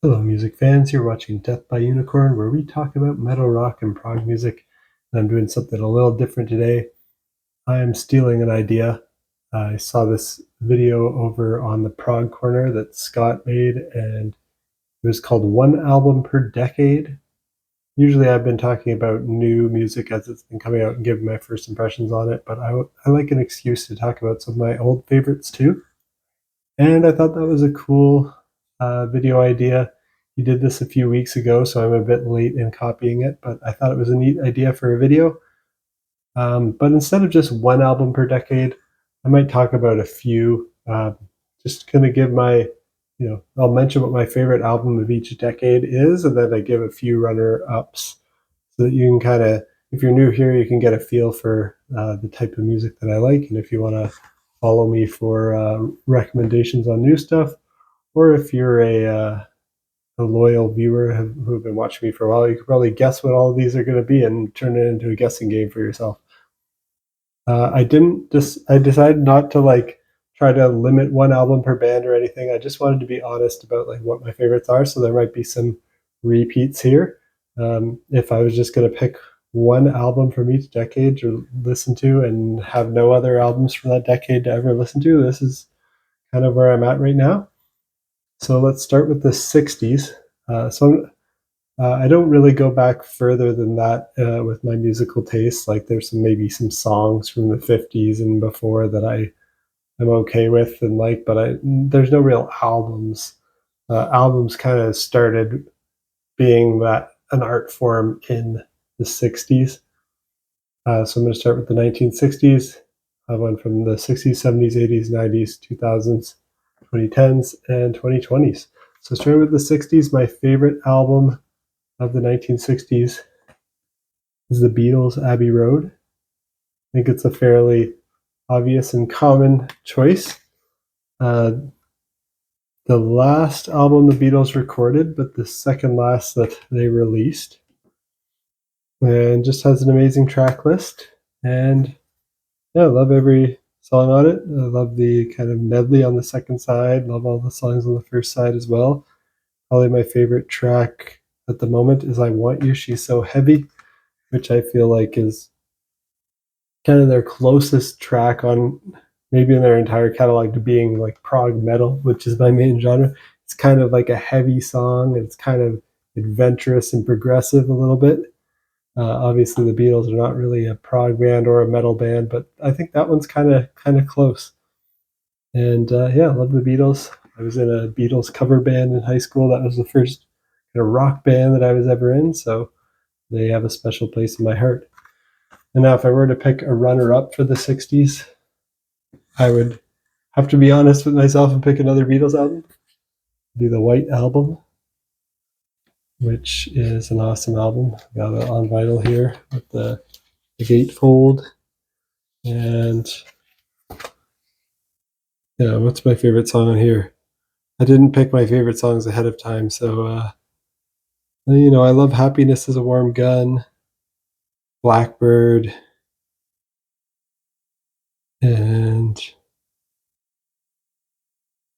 Hello, music fans. You're watching Death by Unicorn, where we talk about metal, rock, and prog music. And I'm doing something a little different today. I am stealing an idea. I saw this video over on the Prog Corner that Scott made, and it was called One Album Per Decade. Usually, I've been talking about new music as it's been coming out and giving my first impressions on it, but I like an excuse to talk about some of my old favorites too. And I thought that was a cool video idea. He did this a few weeks ago, so I'm a bit late in copying it, but I thought it was a neat idea for a video. But instead of just one album per decade, I might talk about a few. Just going to give I'll mention what my favorite album of each decade is, and then I give a few runner ups so that you can kind of, if you're new here, you can get a feel for the type of music that I like. And if you want to follow me for recommendations on new stuff, or if you're a loyal viewer who've been watching me for a while, you could probably guess what all of these are going to be and turn it into a guessing game for yourself. I decided not to like try to limit one album per band or anything. I just wanted to be honest about like what my favorites are. So there might be some repeats here. If I was just going to pick one album from each decade to listen to and have no other albums from that decade to ever listen to, this is kind of where I'm at right now. So let's start with the 60s. I don't really go back further than that with my musical tastes. Like there's maybe some songs from the 50s and before that I'm okay with and like, but there's no real albums. Albums kind of started being that an art form in the 60s. So I'm going to start with the 1960s. I went from the 60s, 70s, 80s, 90s, 2000s, 2010s, and 2020s. So starting with the 60s, my favorite album of the 1960s is the Beatles' Abbey Road. I think it's a fairly obvious and common choice. Uh, the last album the Beatles recorded, but the second last that they released, and just has an amazing track list. And yeah, I love every song on it. I love the kind of medley on the second side. Love all the songs on the first side as well. Probably my favorite track at the moment is I Want You, She's So Heavy, which I feel like is kind of their closest track on maybe in their entire catalog to being like prog metal, which is my main genre. It's kind of like a heavy song. It's kind of adventurous and progressive a little bit. Obviously, the Beatles are not really a prog band or a metal band, but I think that one's kind of close. And yeah, I love the Beatles. I was in a Beatles cover band in high school. That was the first kind of rock band that I was ever in, so they have a special place in my heart. And now, if I were to pick a runner up for the 60s, I would have to be honest with myself and pick another Beatles album. It'd be the White Album, which is an awesome album. Got it on vinyl here with the gatefold. And yeah, what's my favorite song on here? I didn't pick my favorite songs ahead of time, so I love Happiness is a Warm Gun, Blackbird, and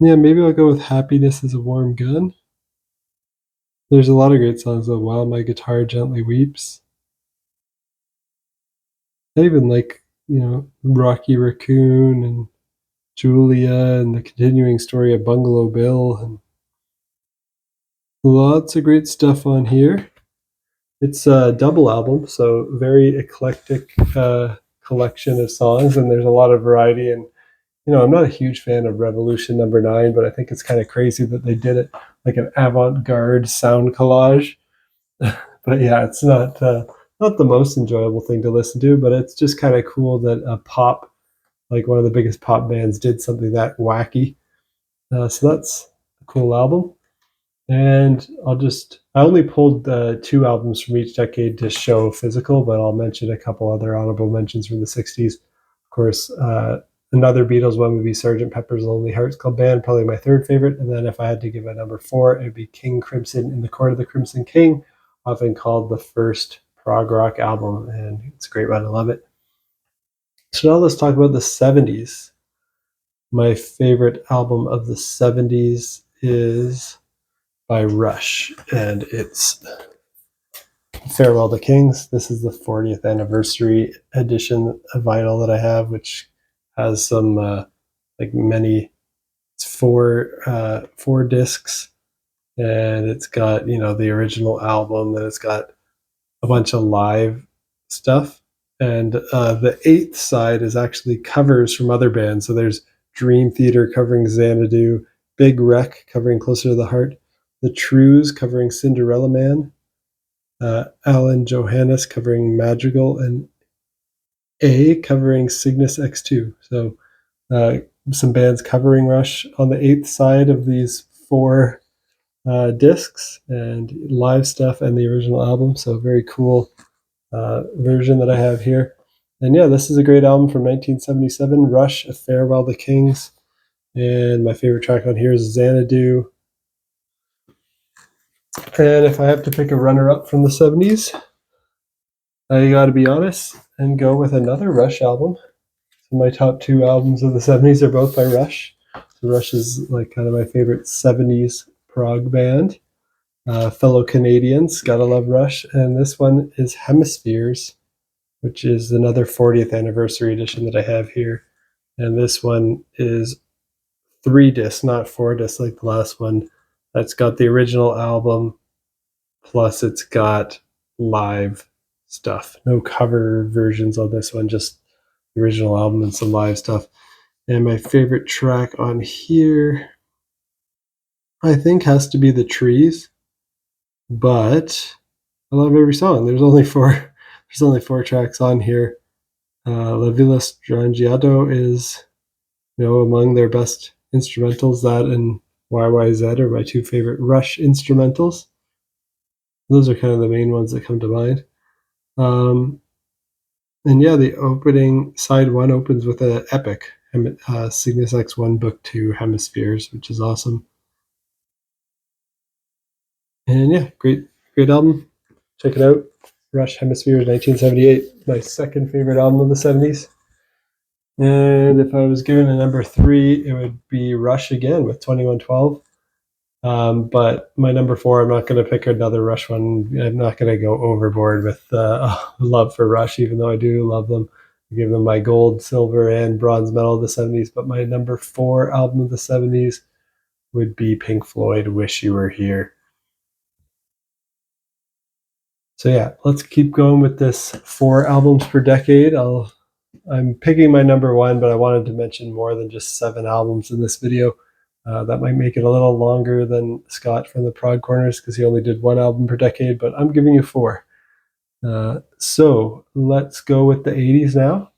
yeah, maybe I'll go with Happiness is a Warm Gun. There's a lot of great songs though. While My Guitar Gently Weeps. I even like, Rocky Raccoon and Julia and the continuing story of Bungalow Bill and lots of great stuff on here. It's a double album, so very eclectic collection of songs, and there's a lot of variety. And I'm not a huge fan of Revolution Number 9, but I think it's kind of crazy that they did it like an avant-garde sound collage. But yeah, it's not the most enjoyable thing to listen to, but it's just kind of cool that a pop, like one of the biggest pop bands, did something that wacky. So that's a cool album. And I only pulled two albums from each decade to show physical, but I'll mention a couple other honorable mentions from the 60s. Of course, another Beatles one would be Sgt. Pepper's Lonely Hearts Club Band, probably my third favorite. And then if I had to give a number four, it would be King Crimson in the Court of the Crimson King, often called the first prog rock album. And it's a great one. I love it. So now let's talk about the 70s. My favorite album of the 70s is by Rush, and it's Farewell to Kings. This is the 40th anniversary edition of vinyl that I have, which has some like many. It's four discs, and it's got the original album, and it's got a bunch of live stuff. And the eighth side is actually covers from other bands. So there's Dream Theater covering Xanadu, Big Wreck covering Closer to the Heart, The Trues covering Cinderella Man, Alan Johannes covering Madrigal, and A covering Cygnus X2. So some bands covering Rush on the eighth side of these four discs, and live stuff and the original album. So very cool version that I have here. And yeah, this is a great album from 1977, Rush, A Farewell to Kings. And my favorite track on here is Xanadu. And if I have to pick a runner-up from the 70s, I gotta be honest and go with another Rush album. So my top two albums of the 70s are both by Rush. So Rush is like kind of my favorite 70s prog band. Fellow Canadians, gotta love Rush. And this one is Hemispheres, which is another 40th anniversary edition that I have here. And this one is 3 discs, not 4 discs like the last one. That's got the original album, plus it's got live stuff. No cover versions on this one, just the original album and some live stuff. And my favorite track on here, I think, has to be The Trees, but I love every song. There's only four tracks on here. La Villa Strangiato is, among their best instrumentals. That and YYZ are my two favorite Rush instrumentals. Those are kind of the main ones that come to mind. And yeah, the opening, side one opens with an epic, Cygnus X1 Book 2 Hemispheres, which is awesome. And yeah, great album. Check it out. Rush Hemispheres 1978, my second favorite album of the 70s. And if I was given a number 3, it would be Rush again with 2112. But my number 4, I'm not going to pick another Rush one. I'm not going to go overboard with love for Rush, even though I do love them. I give them my gold, silver, and bronze medal of the 70s. But my number 4 album of the 70s would be Pink Floyd, Wish You Were Here. So yeah, let's keep going with this 4 albums per decade. I'm picking my number 1, but I wanted to mention more than just 7 albums in this video. That might make it a little longer than Scott from the Prog Corners because he only did 1 album per decade, but I'm giving you 4. So let's go with the 80s now.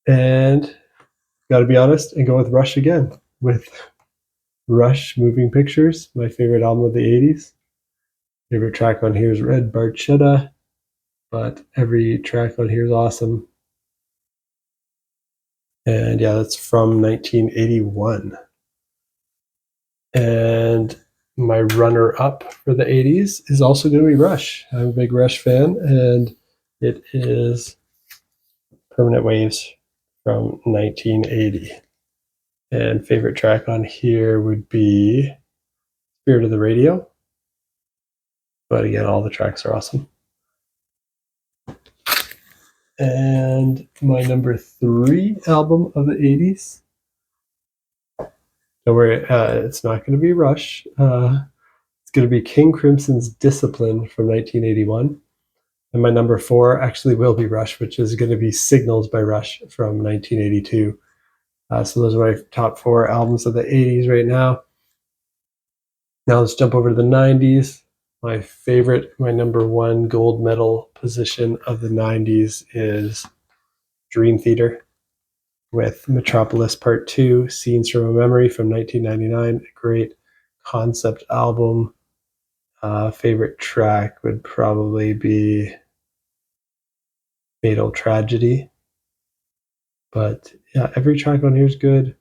And got to be honest and go with Rush again, with Rush Moving Pictures, my favorite album of the 80s. Favorite track on here is Red Barchetta, but every track on here is awesome. And yeah, that's from 1981. And my runner-up for the 80s is also going to be Rush. I'm a big Rush fan, and it is Permanent Waves from 1980. And favorite track on here would be Spirit of the Radio. But again, all the tracks are awesome. And my number 3 album of the 80s. Don't worry, it's not going to be Rush. It's going to be King Crimson's Discipline from 1981. And my number 4 actually will be Rush, which is going to be Signals by Rush from 1982. So those are my top 4 albums of the 80s right now. Now let's jump over to the 90s. My favorite, my number 1 gold medal position of the 90s is Dream Theater with Metropolis Part 2, Scenes from a Memory from 1999. A great concept album. Favorite track would probably be Fatal Tragedy. But yeah, every track on here is good.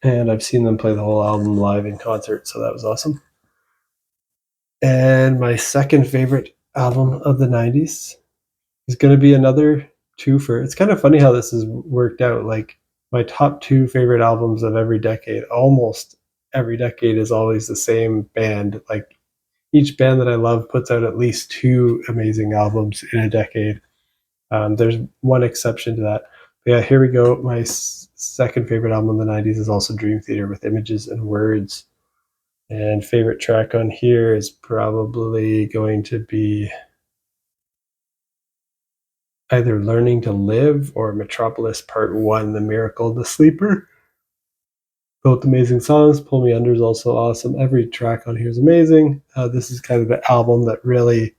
And I've seen them play the whole album live in concert, so that was awesome. And my second favorite album of the 90s is going to be another twofer. It's kind of funny how this has worked out. Like, my top two favorite albums of every decade, almost every decade, is always the same band. Like each band that I love puts out at least two amazing albums in a decade. There's one exception to that. But yeah, here we go. My second favorite album of the 90s is also Dream Theater with Images and Words. And favorite track on here is probably going to be either Learning to Live or Metropolis Part 1, The Miracle of the Sleeper. Both amazing songs. Pull Me Under is also awesome. Every track on here is amazing. This is kind of the album that really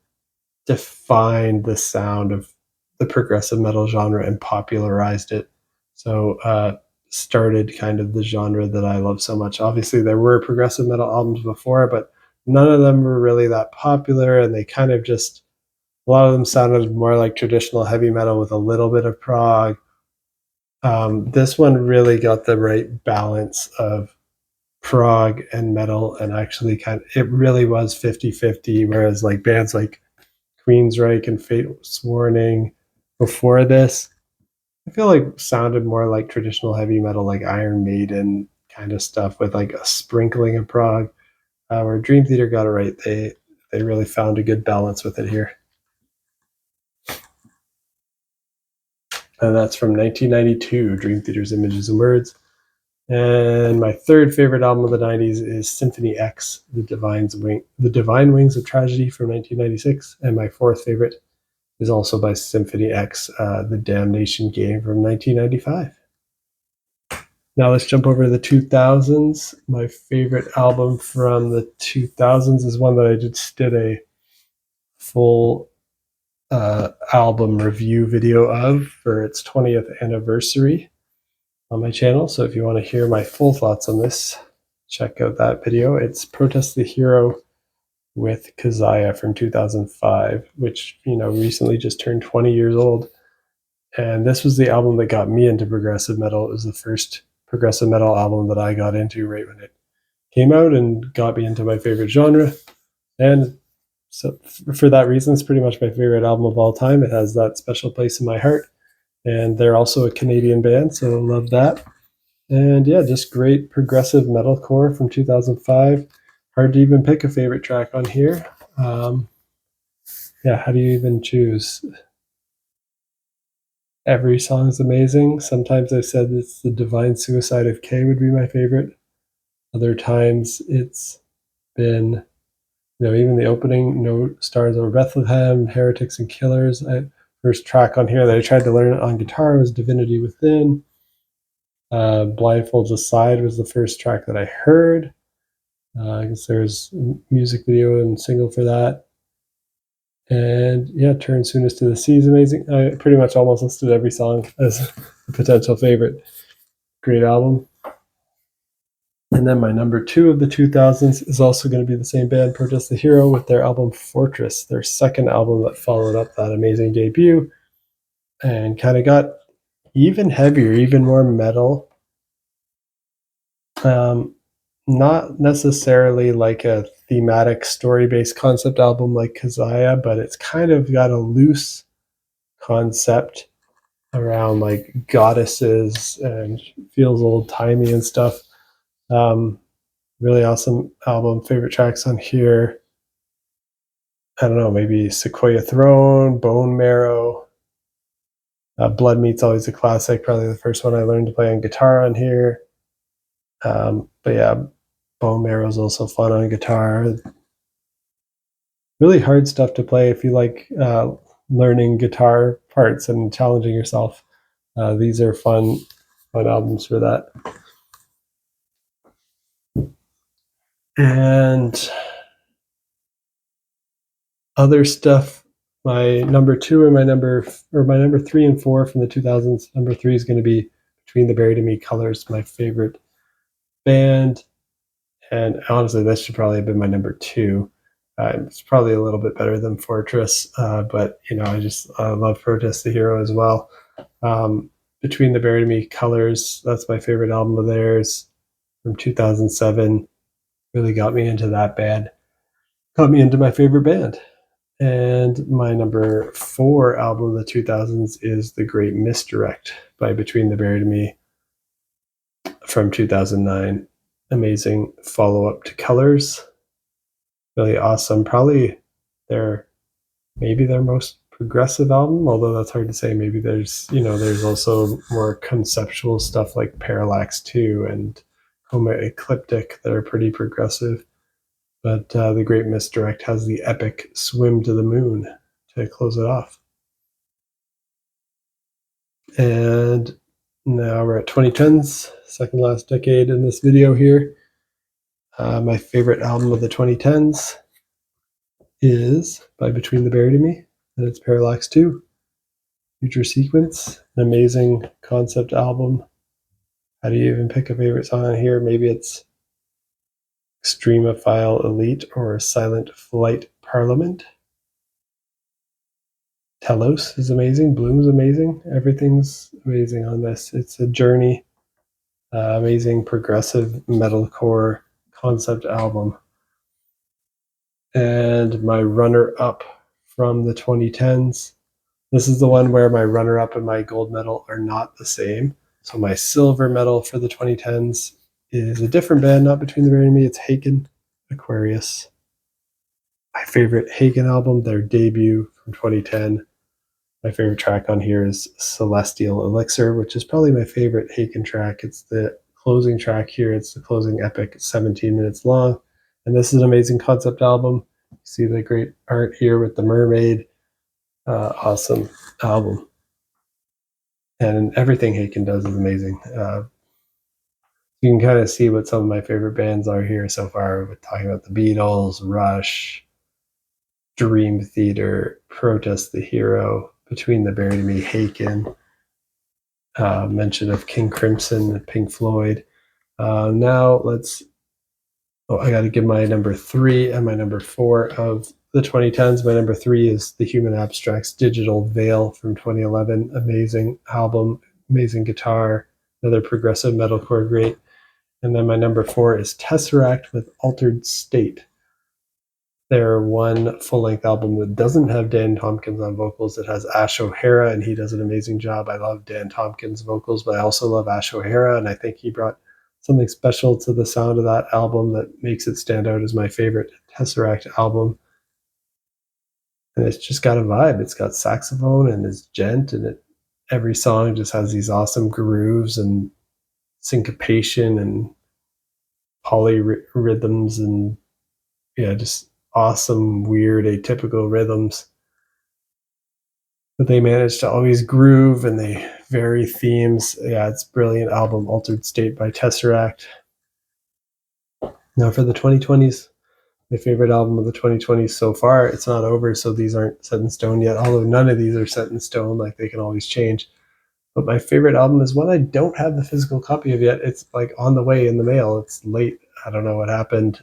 defined the sound of the progressive metal genre and popularized it. So started kind of the genre that I love so much. Obviously, there were progressive metal albums before, but none of them were really that popular, and they kind of just, a lot of them sounded more like traditional heavy metal with a little bit of prog. This one really got the right balance of prog and metal, and actually it really was 50-50, whereas like bands like Queensryche and Fate's Warning before this, I feel like sounded more like traditional heavy metal, like Iron Maiden kind of stuff with like a sprinkling of prog. Where Dream Theater got it right, they really found a good balance with it here. And that's from 1992, Dream Theater's Images and Words. And my third favorite album of the 90s is Symphony X, The Divine Wings of Tragedy from 1996. And my fourth favorite is also by Symphony X, The Damnation Game from 1995. Now let's jump over to the 2000s. My favorite album from the 2000s is one that I just did a full album review video of for its 20th anniversary on my channel. So if you want to hear my full thoughts on this, check out that video. It's Protest the Hero with Keziah from 2005, which, recently just turned 20 years old. And this was the album that got me into progressive metal. It was the first progressive metal album that I got into right when it came out and got me into my favorite genre. And so for that reason, it's pretty much my favorite album of all time. It has that special place in my heart. And they're also a Canadian band, so I love that. And yeah, just great progressive metalcore from 2005. Hard to even pick a favorite track on here. Yeah, how do you even choose? Every song is amazing. Sometimes I've said it's The Divine Suicide of K would be my favorite. Other times it's been, even the opening, No Stars Over Bethlehem, Heretics and Killers. First track on here that I tried to learn on guitar was Divinity Within. Blindfolds Aside was the first track that I heard. I guess there's a music video and single for that. And yeah, Turn Soonest to the Sea is amazing. I pretty much almost listed every song as a potential favorite. Great album. And then my number two of the 2000s is also going to be the same band, Protest the Hero, with their album Fortress, their second album that followed up that amazing debut and kind of got even heavier, even more metal. Not necessarily like a thematic story-based concept album like Keziah, but it's kind of got a loose concept around like goddesses and feels old-timey and stuff. Really awesome album. Favorite tracks on here, I don't know, maybe Sequoia Throne, Bone Marrow. Blood Meat's always a classic, probably the first one I learned to play on guitar on here. But yeah, Bone Marrow is also fun on guitar. Really hard stuff to play if you like learning guitar parts and challenging yourself. These are fun albums for that. And other stuff, my number two and my number three and four from the 2000s. Number three is going to be Between the Buried and Me Colors, my favorite band. And honestly, this should probably have been my number two. It's probably a little bit better than Fortress, but I love Protest the Hero as well. Between the Buried and Me Colors, that's my favorite album of theirs from 2007. Really got me into that band. Got me into my favorite band. And my number four album of the 2000s is The Great Misdirect by Between the Buried and Me. from 2009. Amazing follow-up to Colors. Really awesome. Probably maybe their most progressive album, although that's hard to say. Maybe there's also more conceptual stuff like Parallax 2 and Homo Ecliptic that are pretty progressive. But The Great Misdirect has the epic Swim to the Moon to close it off. And now we're at 2010s, second last decade in this video here. My favorite album of the 2010s is by Between the Buried and Me, and it's Parallax 2. Future Sequence, an amazing concept album. How do you even pick a favorite song on here? Maybe it's Extremophile Elite or Silent Flight Parliament. Telos is amazing. Bloom's amazing. Everything's amazing on this. It's a journey. Amazing progressive metalcore concept album. And my runner-up from the 2010s. This is the one where my runner-up and my gold medal are not the same. So my silver medal for the 2010s is a different band, not Between the Buried and Me. It's Haken, Aquarius. My favorite Haken album, their debut from 2010. My favorite track on here is Celestial Elixir, which is probably my favorite Haken track. It's the closing track here. It's the closing epic. It's 17 minutes long. And this is an amazing concept album. You see the great art here with the mermaid. Awesome album. And everything Haken does is amazing. You can kind of see what some of my favorite bands are here so far. We're talking about the Beatles, Rush, Dream Theater, Protest the Hero, Between the Buried and Me, Haken, mention of King Crimson, Pink Floyd. Now I got to give my number 3 and my number 4 of the 2010s. My number 3 is The Human Abstract's Digital Veil from 2011. Amazing album, amazing guitar, another progressive metalcore great. And then my number 4 is Tesseract with Altered State. Their one full-length album that doesn't have Dan Tompkins on vocals. It has Ash O'Hara, and he does an amazing job. I love Dan Tompkins' vocals, but I also love Ash O'Hara, and I think he brought something special to the sound of that album that makes it stand out as my favorite Tesseract album. And it's just got a vibe. It's got saxophone and it's gent, and every song just has these awesome grooves and syncopation and polyrhythms and just awesome, weird, atypical rhythms. But they manage to always groove and they vary themes. Yeah, it's a brilliant album, Altered State by Tesseract. Now for the 2020s, my favorite album of the 2020s so far. It's not over, so these aren't set in stone yet, although none of these are set in stone, like they can always change. But my favorite album is one I don't have the physical copy of yet. It's like on the way in the mail. It's late. I don't know what happened.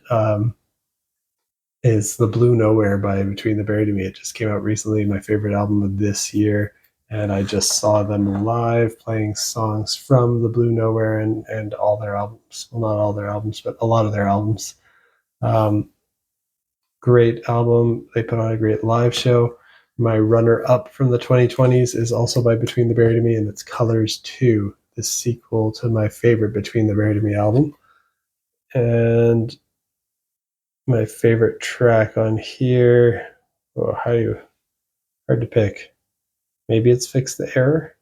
Is The Blue Nowhere by Between the Buried and Me. It just came out recently, my favorite album of this year. And I just saw them live playing songs from The Blue Nowhere and all their albums. Well, not all their albums, but a lot of their albums. Great album. They put on a great live show. My runner-up from the 2020s is also by Between the Buried and Me, and it's Colors 2, the sequel to my favorite Between the Buried and Me album. And my favorite track on here, hard to pick. Maybe it's Fix the Error.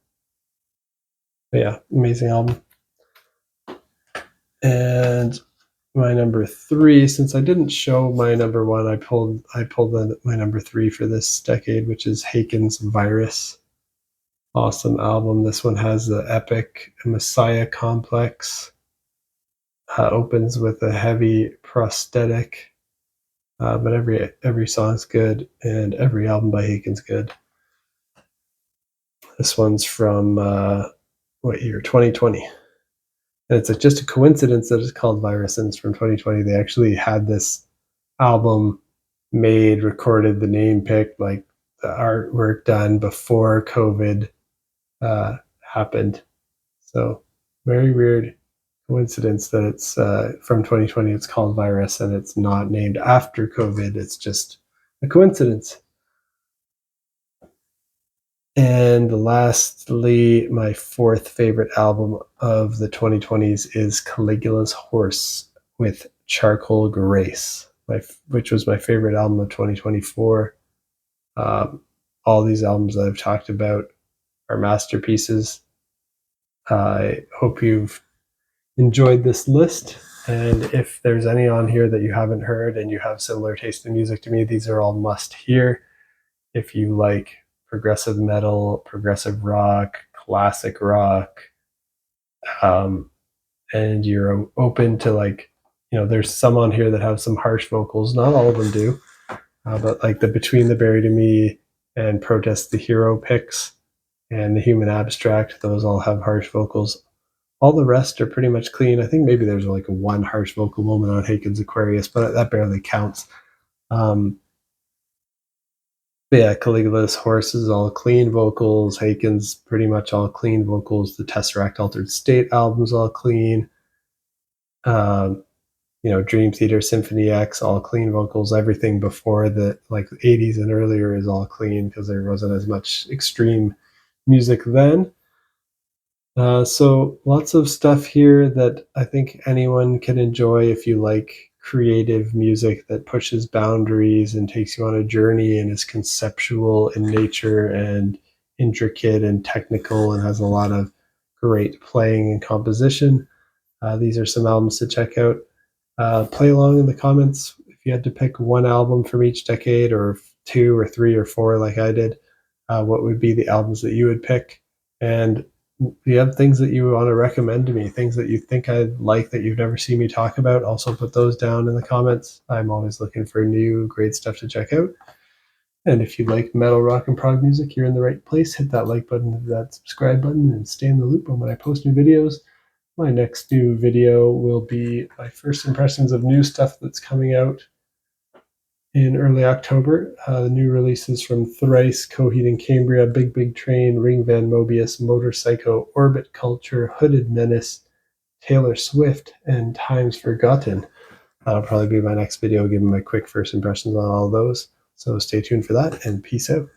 But yeah, amazing album. And my number 3, since I didn't show my number 1, I pulled my number 3 for this decade, which is Haken's Virus. Awesome album. This one has the epic Messiah complex. Opens with a heavy prosthetic, but every song's good, and every album by Haken's good. This one's from what year? 2020. And it's just a coincidence that it's called Virus, and it's from 2020. They actually had this album made, recorded, the name picked, like the artwork done before COVID happened. So very weird coincidence that it's from 2020. It's called Virus, and it's not named after COVID. It's just a coincidence. And lastly, my fourth favorite album of the 2020s is Caligula's Horse with Charcoal Grace, which was my favorite album of 2024. Um, all these albums that I've talked about are masterpieces. I hope you've enjoyed this list. And if there's any on here that you haven't heard and you have similar taste in music to me, these are all must hear. If you like progressive metal, progressive rock, classic rock, um, and you're open to like, there's some on here that have some harsh vocals. Not all of them do, but like the Between the Buried and Me and Protest the Hero picks and the Human Abstract, those all have harsh vocals. All the rest are pretty much clean. I think maybe there's like a one harsh vocal moment on Haken's Aquarius, but that barely counts. But yeah, Caligula's Horse is all clean vocals. Haken's pretty much all clean vocals. The Tesseract Altered State album's all clean. Dream Theater, Symphony X, all clean vocals. Everything before the like 80s and earlier is all clean because there wasn't as much extreme music then. So lots of stuff here that I think anyone can enjoy if you like creative music that pushes boundaries and takes you on a journey and is conceptual in nature and intricate and technical and has a lot of great playing and composition. These are some albums to check out. Play along in the comments if you had to pick one album from each decade, or two or three or four like I did. What would be the albums that you would pick? And if you have things that you want to recommend to me, things that you think I'd like that you've never seen me talk about, also put those down in the comments. I'm always looking for new great stuff to check out. And if you like metal, rock, and prog music, you're in the right place. Hit that like button, that subscribe button, and stay in the loop on when I post new videos. My next new video will be my first impressions of new stuff that's coming out in early October. The new releases from Thrice, Coheed and Cambria, Big Big Train, Ring Van Mobius, Motorpsycho, Orbit Culture, Hooded Menace, Taylor Swift, and Times Forgotten. That'll probably be my next video, giving my quick first impressions on all those. So stay tuned for that, and peace out.